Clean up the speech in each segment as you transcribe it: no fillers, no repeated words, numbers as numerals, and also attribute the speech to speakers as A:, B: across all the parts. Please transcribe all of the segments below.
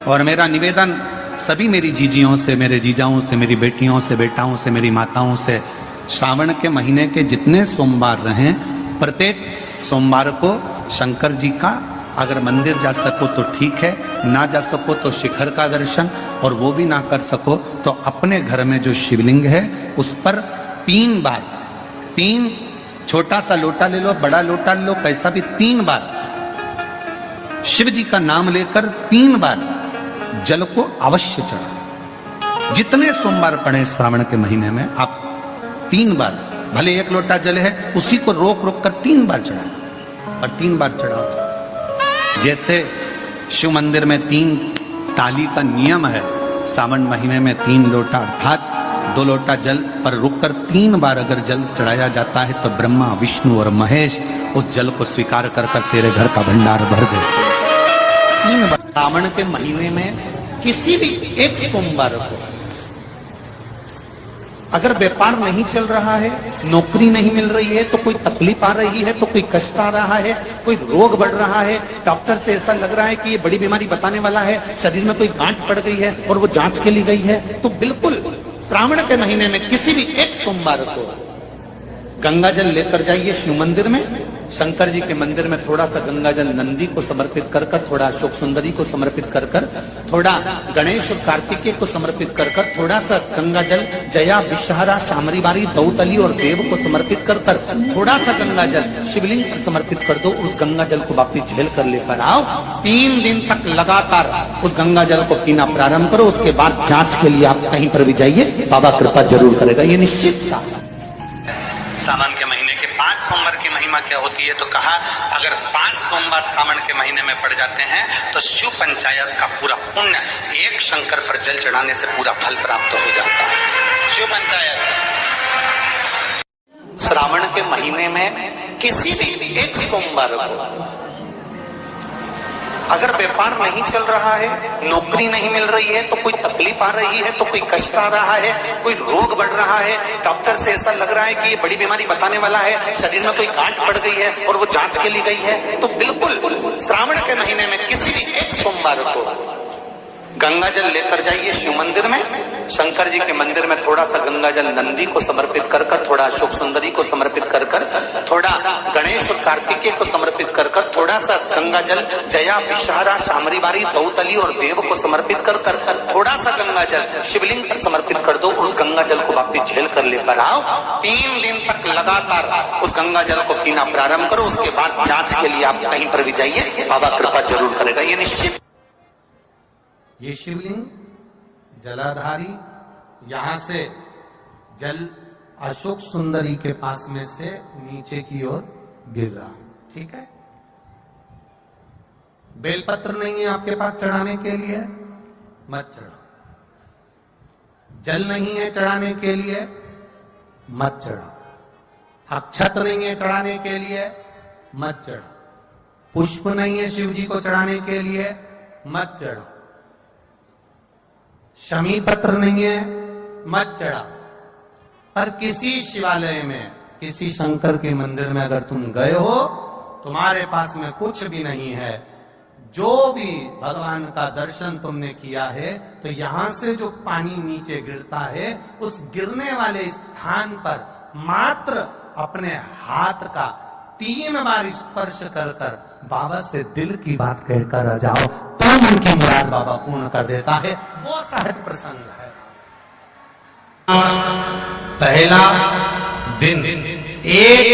A: और मेरा निवेदन सभी मेरी जीजियों से, मेरे जीजाओं से, मेरी बेटियों से, बेटाओं से, मेरी माताओं से, श्रावण के महीने के जितने सोमवार रहें, प्रत्येक सोमवार को शंकर जी का अगर मंदिर जा सको तो ठीक है, ना जा सको तो शिखर का दर्शन, और वो भी ना कर सको तो अपने घर में जो शिवलिंग है उस पर 3 बार, 3 छोटा सा लोटा ले लो, बड़ा लोटा ले लो, कैसा भी 3 बार शिव जी का नाम लेकर 3 बार जल को अवश्य चढ़ाओ। जितने सोमवार पड़े श्रावण के महीने में आप 3 बार, भले 1 लोटा जल है उसी को रोक रोक कर 3 बार चढ़ाओ, और 3 बार चढ़ाओ। जैसे शिव मंदिर में 3 ताली का नियम है, सावन महीने में 3 लोटा अर्थात 2 लोटा जल पर रुककर 3 बार अगर जल चढ़ाया जाता है तो ब्रह्मा, विष्णु और महेश उस जल को स्वीकार कर कर तेरे घर का भंडार भर देते। 3 बार सावन के महीने में किसी भी एक सोमवार को अगर व्यापार नहीं चल रहा है, नौकरी नहीं मिल रही है, तो कोई तकलीफ आ रही है, तो कोई कष्ट आ रहा है, कोई रोग बढ़ रहा है, डॉक्टर से ऐसा लग रहा है कि ये बड़ी बीमारी बताने वाला है, शरीर में कोई गांठ पड़ गई है और वो जांच के लिए गई है, तो बिल्कुल श्रावण के महीने में किसी भी एक सोमवार को गंगा जल लेकर जाइए शिव मंदिर में। शंकर जी के मंदिर में थोड़ा सा गंगा जल नंदी को समर्पित कर कर, थोड़ा अशोक सुंदरी को समर्पित कर कर, थोड़ा गणेश और कार्तिकेय को समर्पित कर कर, थोड़ा सा गंगा जल जया, विषहरा, शामरी बारी, दौतली और देव को समर्पित कर कर, थोड़ा सा गंगा जल शिवलिंग को समर्पित कर दो। उस गंगा जल को वापिस झेल कर लेकर आओ। 3 दिन तक लगातार उस गंगा जल को पीना प्रारंभ करो। उसके बाद जांच के लिए आप कहीं पर भी जाइए, बाबा कृपा जरूर करेगा, ये निश्चित था। सावन के महीने के 5 सोमवार की महिमा क्या होती है, तो कहा अगर 5 सोमवार सावन के महीने में पड़ जाते हैं तो शिव पंचायत का पूरा पुण्य एक शंकर पर जल चढ़ाने से पूरा फल प्राप्त हो जाता है। शिव पंचायत श्रावण के महीने में किसी भी एक सोमवार को अगर व्यापार नहीं चल रहा है, नौकरी नहीं मिल रही है, तो कोई तकलीफ आ रही है, तो कोई कष्ट आ रहा है, कोई रोग बढ़ रहा है, डॉक्टर से ऐसा लग रहा है कि ये बड़ी बीमारी बताने वाला है, शरीर में कोई गांठ पड़ गई है और वो जांच के लिए गई है, तो बिल्कुल श्रावण के महीने में किसी भी एक सोमवार को गंगा जल लेकर जाइए शिव मंदिर में। शंकर जी के मंदिर में थोड़ा सा गंगा जल नंदी को समर्पित कर कर, थोड़ा अशोक सुंदरी को समर्पित कर कर, थोड़ा गणेश और कार्तिकेय को समर्पित कर कर, थोड़ा सा गंगा जल जया, विषहरा, शामरी बारी, दौतली और देव को समर्पित कर कर, थोड़ा सा गंगा जल शिवलिंग पर समर्पित कर दो। उस गंगा जल को वापिस झेल कर लेकर आओ। 3 दिन तक लगातार उस गंगा जल को पीना प्रारंभ करो। उसके बाद जांच के लिए आप कहीं पर भी जाइए, बाबा कृपा जरूर करेगा, ये निश्चित। ये शिवलिंग जलाधारी, यहां से जल अशोक सुंदरी के पास में से नीचे की ओर गिर रहा, ठीक है। बेलपत्र नहीं है आपके पास चढ़ाने के लिए, मत चढ़ाओ। जल नहीं है चढ़ाने के लिए, मत चढ़ाओ। अक्षत नहीं है चढ़ाने के लिए, मत चढ़ाओ। पुष्प नहीं है शिव जी को चढ़ाने के लिए, मत चढ़ाओ। शमी पत्र नहीं है, मत चढ़ाओ। पर किसी शिवालय में, किसी शंकर के मंदिर में अगर तुम गए हो, तुम्हारे पास में कुछ भी नहीं है, जो भी भगवान का दर्शन तुमने किया है, तो यहां से जो पानी नीचे गिरता है, उस गिरने वाले स्थान पर मात्र अपने हाथ का 3 बार स्पर्श कर कर बाबा से दिल की बात कहकर आ जाओ, तो उनकी मुराद बाबा पूर्ण कर देता है। वो सहज प्रसंग है। पहला दिन एक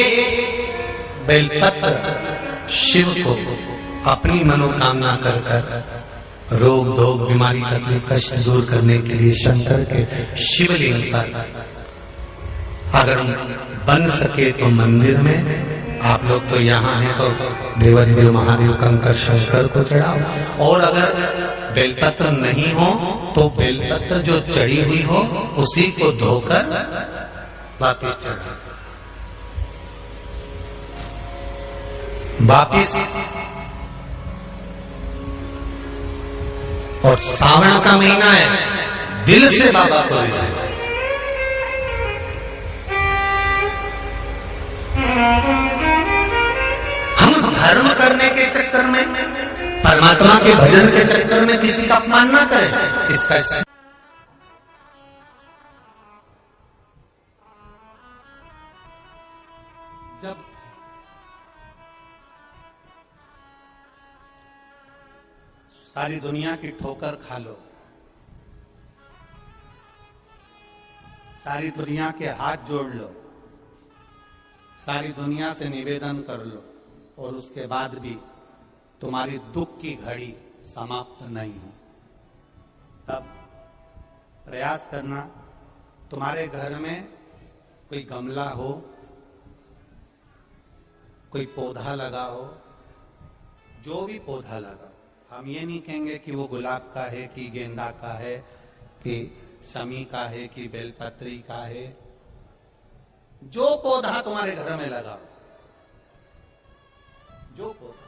A: बेलपत्र शिव को अपनी मनोकामना कर कर, रोग धोग बीमारी तकलीफ कष्ट दूर करने के लिए शंकर के शिवलिंग पर अगर बन सके तो मंदिर में, आप लोग तो यहाँ हैं तो देवाधिदेव महादेव कंकर शंकर को चढ़ाओ। और अगर बेलपत्र नहीं हो तो बेलपत्र जो चढ़ी हुई हो उसी को धोकर वापिस चढ़ाओ। वापिस और सावन का महीना है, दिल से बाबा को ले जाए। हम धर्म करने के चक्कर में परमात्मा के भजन के चक्कर में किसी का अपमान ना करे। इसका जब सारी दुनिया की ठोकर खा लो, सारी दुनिया के हाथ जोड़ लो, सारी दुनिया से निवेदन कर लो, और उसके बाद भी तुम्हारी दुख की घड़ी समाप्त नहीं हो, तब प्रयास करना तुम्हारे घर में कोई गमला हो, कोई पौधा लगा हो, जो भी पौधा लगा, हम ये नहीं कहेंगे कि वो गुलाब का है कि गेंदा का है कि शमी का है कि बेलपत्री का है, जो पौधा तुम्हारे घर में लगा, जो पौधा,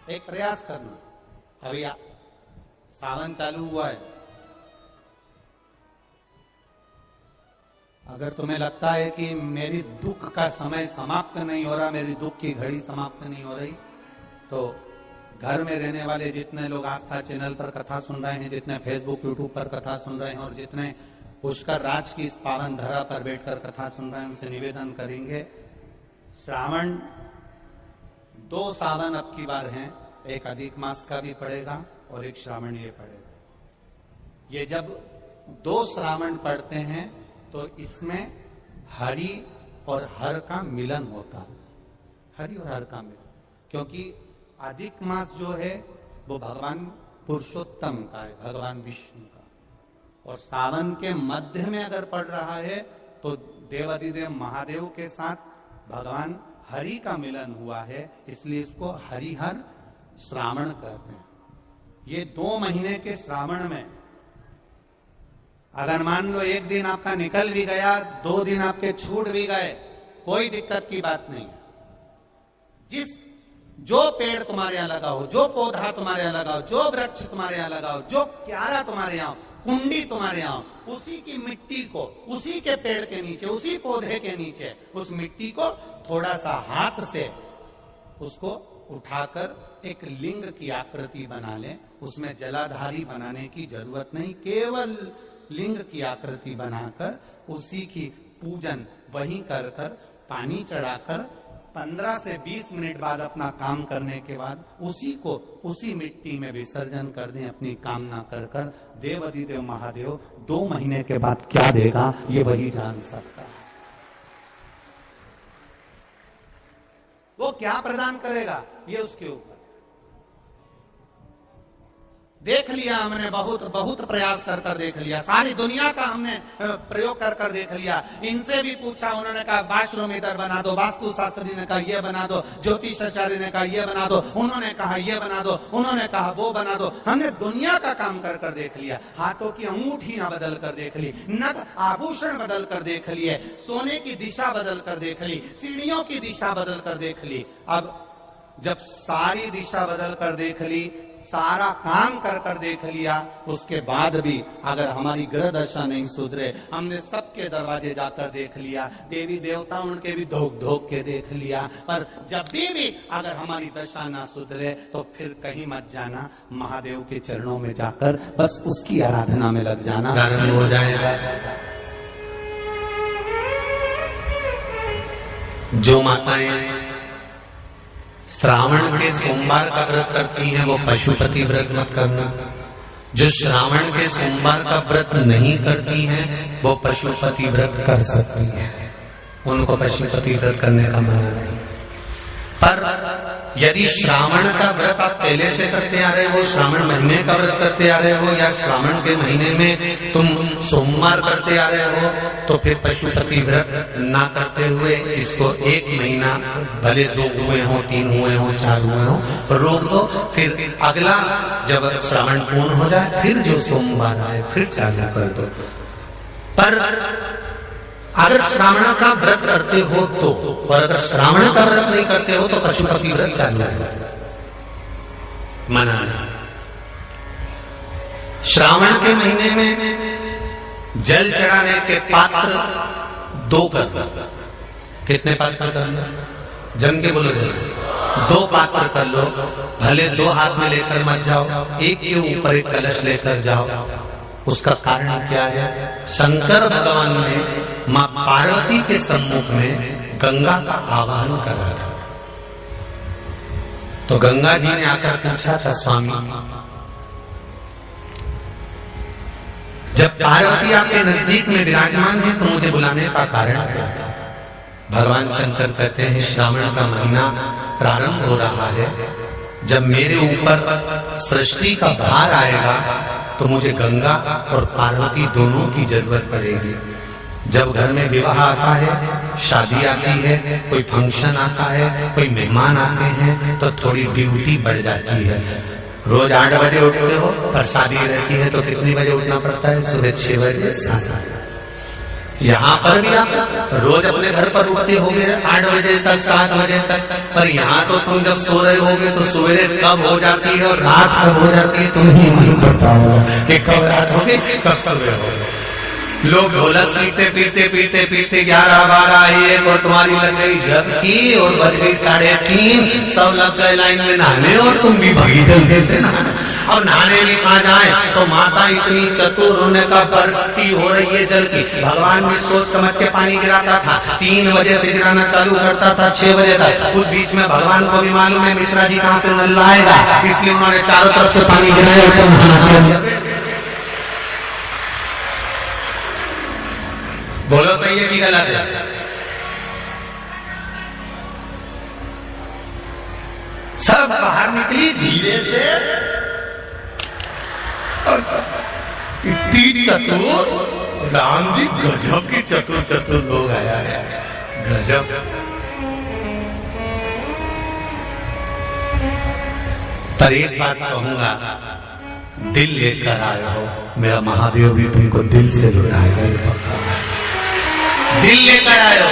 A: एक प्रयास करना। अभी सावन चालू हुआ है, अगर तुम्हें लगता है कि मेरी दुख का समय समाप्त नहीं हो रहा, मेरी दुख की घड़ी समाप्त नहीं हो रही, तो घर में रहने वाले जितने लोग आस्था चैनल पर कथा सुन रहे हैं, जितने फेसबुक यूट्यूब पर कथा सुन रहे हैं, और जितने पुष्कर राज की इस पावन धरा पर बैठकर कथा सुन रहे हैं, उनसे निवेदन करेंगे, श्रावण 2 सावन अब की बार हैं, एक अधिक मास का भी पड़ेगा और एक श्रावण ये पड़ेगा। ये जब 2 श्रावण पड़ते हैं तो इसमें हरि और हर का मिलन होता है, हरि और हर का मिलन, क्योंकि अधिक मास जो है वो भगवान पुरुषोत्तम का है, भगवान विष्णु का, और सावन के मध्य में अगर पड़ रहा है तो देवाधिदेव महादेव के साथ भगवान हरि का मिलन हुआ है, इसलिए इसको हरिहर श्रावण कहते हैं। ये 2 महीने के श्रावण में अगर मान लो एक दिन आपका निकल भी गया, 2 दिन आपके छूट भी गए, कोई दिक्कत की बात नहीं है। जो पेड़ तुम्हारे यहां लगा हो, जो पौधा तुम्हारे यहां लगा हो, जो वृक्ष तुम्हारे यहां लगा हो, जो क्यारा तुम्हारे यहां, कुंडी तुम्हारे यहां, उसी की मिट्टी को, उसी के पेड़ के नीचे, उसी पौधे के नीचे, उस मिट्टी को थोड़ा सा हाथ से उसको उठाकर एक लिंग की आकृति बना ले। उसमें जलाधारी बनाने की जरूरत नहीं, केवल लिंग की आकृति बनाकर उसी की पूजन वहीं कर कर, पानी चढ़ाकर 15 से 20 मिनट बाद अपना काम करने के बाद उसी को उसी मिट्टी में विसर्जन कर दें, अपनी कामना कर कर। देवाधिदेव महादेव 2 महीने के बाद क्या देगा ये वही जान सकता है। वो क्या प्रदान करेगा ये उसके ऊपर। देख लिया हमने, बहुत प्रयास कर कर देख लिया, सारी दुनिया का हमने प्रयोग कर कर देख लिया। इनसे भी पूछा, उन्होंने कहा बाथरूम इधर बना दो, वास्तु शास्त्री ने कहा ये बना दो, ज्योतिषाचार्य ने कहा ये बना दो, उन्होंने कहा ये बना दो, उन्होंने कहा वो बना दो। हमने दुनिया का काम कर कर देख लिया, हाथों की अंगूठियां बदल कर देख ली, नथ आभूषण बदल कर देख लिए, सोने की दिशा बदल कर देख ली, सीढ़ियों की दिशा बदल कर देख ली। अब जब सारी दिशा बदल कर देख ली, सारा काम कर कर देख लिया, उसके बाद भी अगर हमारी ग्रह दशा नहीं सुधरे, हमने सबके दरवाजे जाकर देख लिया, देवी देवता उनके भी धोख धोख के देख लिया, पर जब भी अगर हमारी दशा ना सुधरे तो फिर कहीं मत जाना, महादेव के चरणों में जाकर बस उसकी आराधना में लग जाना, हो जाएगा। जो माताएं श्रावण के सोमवार का व्रत करती हैं वो पशुपति व्रत मत करना। जो श्रावण के सोमवार का व्रत नहीं करती हैं वो पशुपति व्रत कर सकती हैं, उनको पशुपति व्रत करने का मना नहीं। पर यदि श्रावण का व्रत आप पहले से करते आ रहे हो, श्रावण महीने का व्रत करते आ रहे हो, या श्रावण के महीने में तुम सोमवार करते आ रहे हो, तो फिर पशुपति व्रत ना करते हुए इसको 1 महीना, भले 2 हुए हो, 3 हुए हो, 4 हुए हो, रोक दो। फिर अगला जब श्रावण पूर्ण हो जाए फिर जो सोमवार आए फिर चालू कर दो। पर अगर श्रावण का व्रत करते हो तो, और अगर श्रावण का व्रत नहीं करते हो तो पशुपति व्रत चालू है, मना नहीं। श्रावण के महीने में जल चढ़ाने के पात्र 2 कर, कितने पात्र करना? जम के बोलो जरा। 2 पात्र कर लो, भले 2 हाथ में लेकर मत जाओ, एक के ऊपर एक कलश लेकर जाओ। उसका कारण क्या है? शंकर भगवान ने मां पार्वती के सम्मुख में गंगा का आवाहन करा था। तो गंगा जी ने आकर पूछा था, स्वामी जब पार्वती आपके नजदीक में विराजमान है तो मुझे बुलाने का कारण क्या था? भगवान शंकर कहते हैं, श्रावण का महीना प्रारंभ हो रहा है, जब मेरे ऊपर सृष्टि का भार आएगा तो मुझे गंगा और पार्वती दोनों की जरूरत पड़ेगी। जब घर में विवाह आता है, शादी आती है, कोई फंक्शन आता है, कोई मेहमान आते हैं, तो थोड़ी ड्यूटी बढ़ जाती है। रोज 8 बजे उठते हो, पर शादी रहती है तो कितनी बजे उठना पड़ता है? सुबह 6 बजे 7 बजे। यहाँ पर भी आप रोज अपने घर पर उठते होगे 8 बजे तक 7 बजे तक, पर यहाँ तो तुम जब सो रहे होगे तो सवेरे कब हो जाती है और रात कब हो जाती है तुम्हें नहीं मालूम पड़ता होगा कि कब रात होगी कब सवेरे होगी। लोग ढोलक पीते पीते पीते पीते 11, 12, 1 और तुम्हारी लग गई झपकी और बज गई 3:30, सब लग गए लाइन में नहाने और तुम भी भागी जल्दी से नहाने। और नहाने भी कहाँ जाए तो माता इतनी चतुर, रोने का बरसती हो रही है जल की। भगवान भी सोच समझ के पानी गिराता था, 3 बजे से गिराना चालू करता था 6 बजे तक। उस बीच में भगवान को भी मालूम है मिश्रा जी कहाँ से नल लाएगा, इसलिए उन्होंने चारों तरफ से पानी गिराया। बोलो सही है कि गलत है? सब बाहर निकली धीरे से और इतनी चतुर, राम जी गजब की चतुर चतुर लोग आया है, गजब। पर एक बात कहूंगा, दिल लेकर आए हो, मेरा महादेव भी तुमको दिल से लुटाएगा, दिल लेकर आए हो।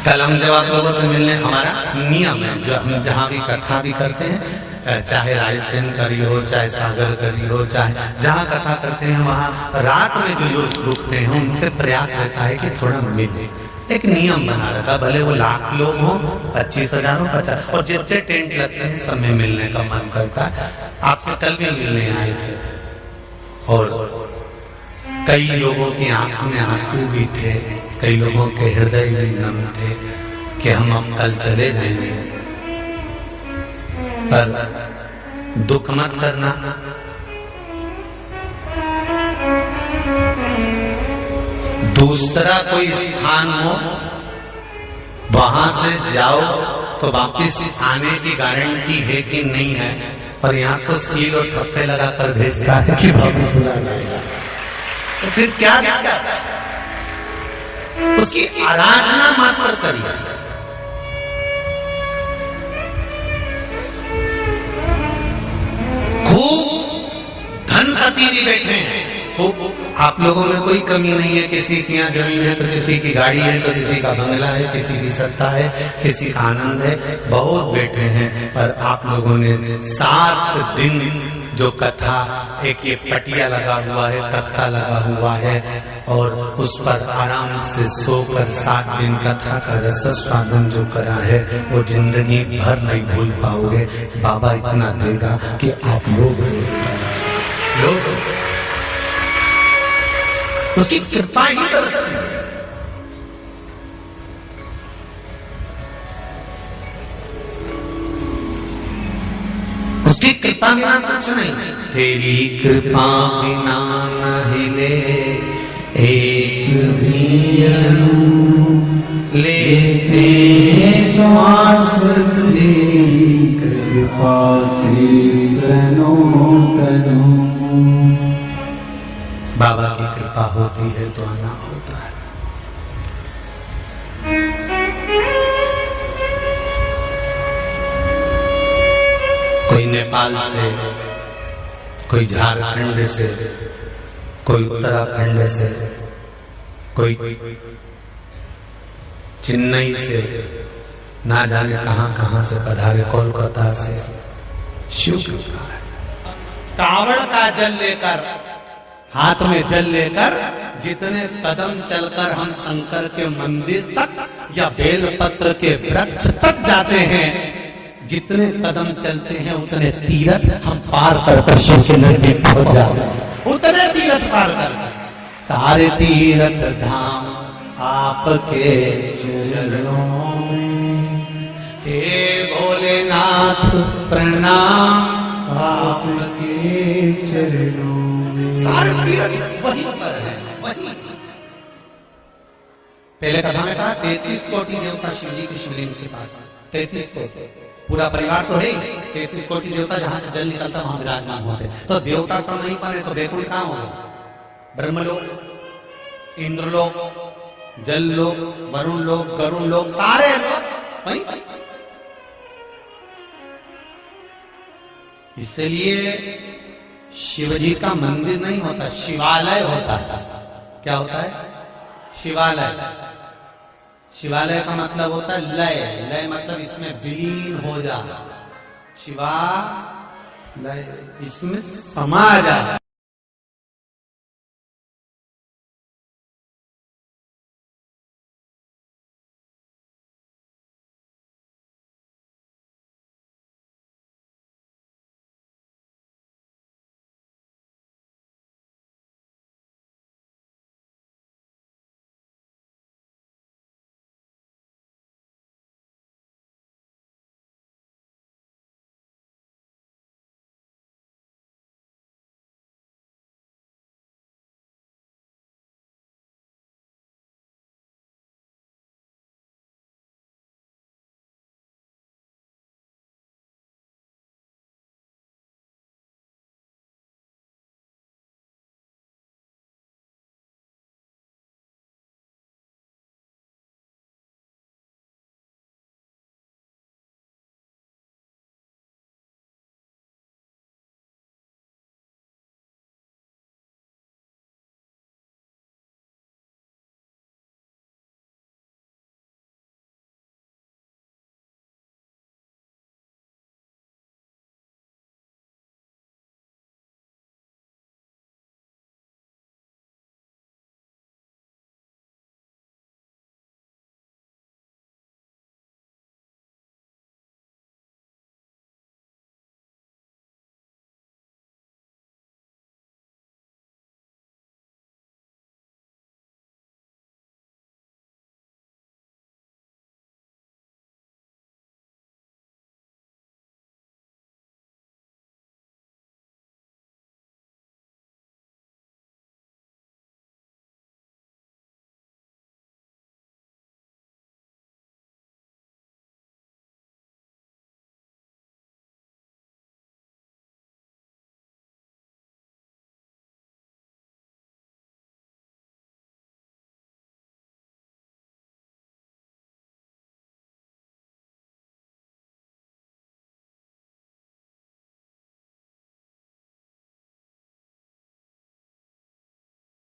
A: कल हम जब आप लोगों से मिलने, हमारा नियम है जो हम जहां भी कथा भी करते हैं, चाहे रायसेन करी हो, चाहे सागर करी हो, चाहे जहां कथा करते हैं, वहां रात में जो लोग रुकते हैं उनसे प्रयास रहता है कि थोड़ा मिले। एक नियम बना रखा, भले वो 1,00,000 लोग हो, 25,000 हो, 50, और जितने टेंट लगते हैं सब में मिलने का मन करता है। आपसे कल भी मिलने आए थे और कई लोगों की आंखों में आंसू भी थे, कई लोगों के हृदय भी नम थे कि हम अब कल चले जाएंगे। पर दुख मत करना, दूसरा कोई स्थान हो वहां से जाओ तो वापिस आने की गारंटी है कि नहीं है, पर यहाँ तो सील और ठप्पे लगाकर भेजता है कि वापिस बुला जाएगा। तो फिर क्या उसकी आराधना मात्र करिए। खूब धनपति भी बैठे हैं, खूब, आप लोगों में कोई कमी नहीं है। किसी की यहाँ जमीन है तो किसी की गाड़ी है, तो किसी का बंगला है, किसी की सत्ता है, किसी का आनंद है, बहुत बैठे हैं। पर आप लोगों ने 7 दिन जो कथा, एक ये पटिया लगा हुआ है, तख्ता लगा हुआ है, और उस पर आराम से सोकर 7 दिन कथा का रस स्वादन जो करा है वो जिंदगी भर नहीं भूल पाओगे। बाबा इतना देगा कि आप लोग उसकी कृपा ही दर्शन है। उसकी कृपा बिना कुछ नहीं, तेरी कृपा बिना न हिले एक भी अणु, लेते श्वास तेरी कृपा से तनो तनो। बाबा की कृपा होती है तो आना होता है। कोई नेपाल से, कोई झारखंड से, कोई उत्तराखंड से, कोई चेन्नई से, ना जाने कहां कहां से पधारे, कोलकाता से। शिव कावड़ का जल लेकर, हाथ में जल लेकर, जितने कदम चलकर हम शंकर के मंदिर तक या बेलपत्र के वृक्ष तक जाते हैं, जितने कदम चलते हैं उतने तीरथ हम पार कर शिव के नजदीक पहुंच जाते हैं, उतने तीरथ पार कर। सारे तीरथ धाम आपके चरणों में, हे भोलेनाथ प्रणाम आपके चरणों में। सारे तीरथ वहीं पर है, वहीं। पहले कथा में कहा 33 कोटि देवता शिव जी के शिवलिंग के पास, 33 कोटि, पूरा परिवार तो है ही, 33 कोटि देवता जहां से जल निकलता वहां विराजमान होते। तो देवता सब नहीं पाने तो बैकुंठ कहां होगा? ब्रह्मलोक, इंद्रलोक, जल लोक, वरुण लोक, गरुण लोक, सारे लोग वहीं। इसलिए शिव जी का मंदिर नहीं होता, शिवालय होता है। क्या होता है? शिवालय। शिवालय का मतलब होता है लय, लय मतलब इसमें विलीन हो जा, शिवालय इसमें समा जा।